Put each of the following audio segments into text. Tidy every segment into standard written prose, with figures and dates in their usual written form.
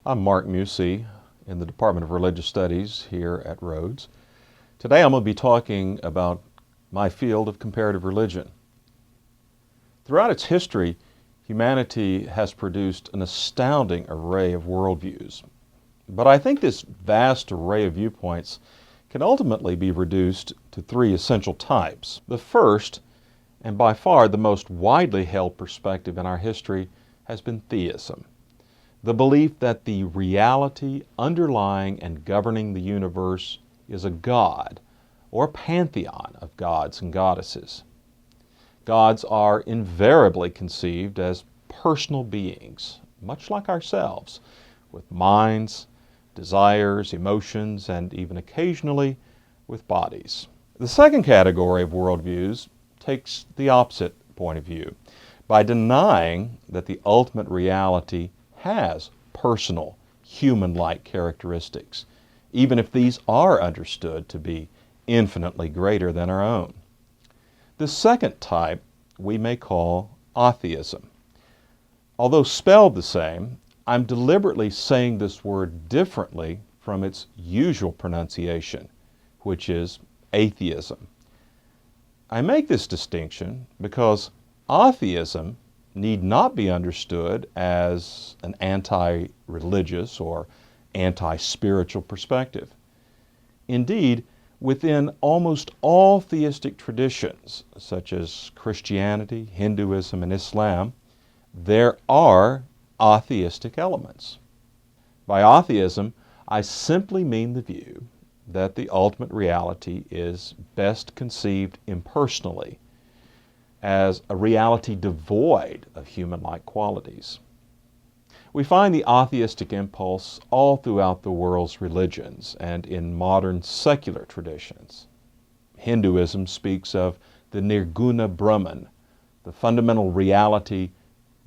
I'm Mark Muesse in the Department of Religious Studies here at Rhodes. Today I'm going to be talking about my field of comparative religion. Throughout its history, humanity has produced an astounding array of worldviews. But I think this vast array of viewpoints can ultimately be reduced to three essential types. The first, and by far the most widely held perspective in our history, has been theism. The belief that the reality underlying and governing the universe is a god or pantheon of gods and goddesses. Gods are invariably conceived as personal beings, much like ourselves, with minds, desires, emotions, and even occasionally with bodies. The second category of worldviews takes the opposite point of view by denying that the ultimate reality has personal, human-like characteristics, even if these are understood to be infinitely greater than our own. The second type we may call atheism. Although spelled the same, I'm deliberately saying this word differently from its usual pronunciation, which is atheism. I make this distinction because atheism need not be understood as an anti-religious or anti-spiritual perspective. Indeed, within almost all theistic traditions, such as Christianity, Hinduism, and Islam, there are atheistic elements. By atheism, I simply mean the view that the ultimate reality is best conceived impersonally, as a reality devoid of human-like qualities. We find the atheistic impulse all throughout the world's religions and in modern secular traditions. Hinduism speaks of the Nirguna Brahman, the fundamental reality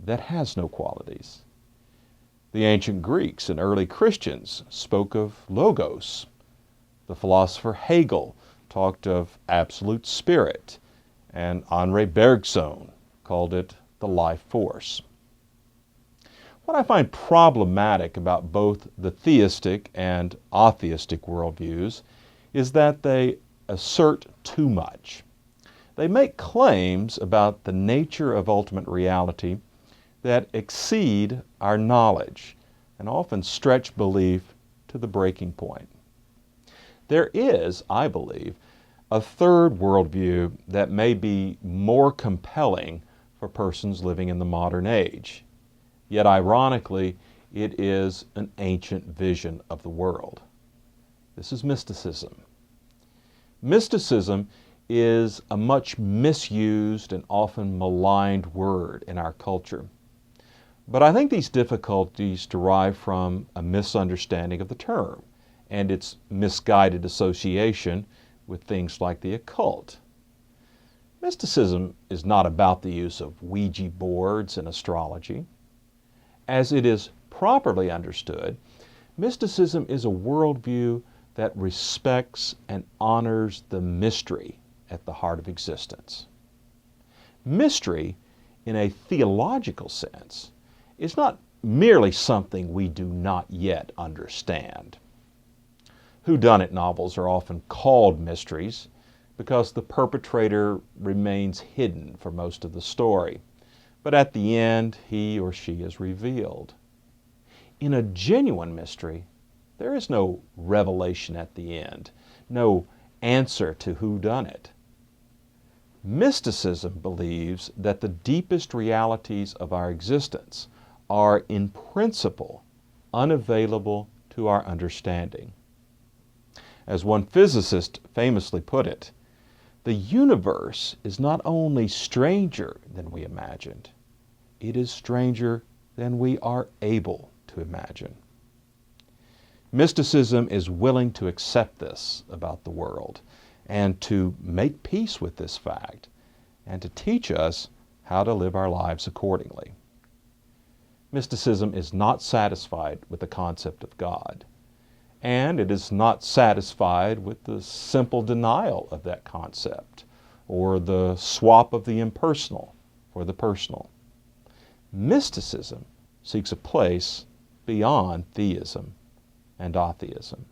that has no qualities. The ancient Greeks and early Christians spoke of Logos. The philosopher Hegel talked of absolute spirit, and Henri Bergson called it the life force. What I find problematic about both the theistic and atheistic worldviews is that they assert too much. They make claims about the nature of ultimate reality that exceed our knowledge and often stretch belief to the breaking point. There is, I believe, a third worldview that may be more compelling for persons living in the modern age. Yet ironically, it is an ancient vision of the world. This is mysticism. Mysticism is a much misused and often maligned word in our culture. But I think these difficulties derive from a misunderstanding of the term and its misguided association with things like the occult. Mysticism is not about the use of Ouija boards and astrology. As it is properly understood, mysticism is a worldview that respects and honors the mystery at the heart of existence. Mystery, in a theological sense, is not merely something we do not yet understand. Whodunit novels are often called mysteries because the perpetrator remains hidden for most of the story, but at the end he or she is revealed. In a genuine mystery, there is no revelation at the end, no answer to whodunit. Mysticism believes that the deepest realities of our existence are in principle unavailable to our understanding. As one physicist famously put it, the universe is not only stranger than we imagined, it is stranger than we are able to imagine. Mysticism is willing to accept this about the world and to make peace with this fact and to teach us how to live our lives accordingly. Mysticism is not satisfied with the concept of God, and it is not satisfied with the simple denial of that concept or the swap of the impersonal for the personal. Mysticism seeks a place beyond theism and atheism.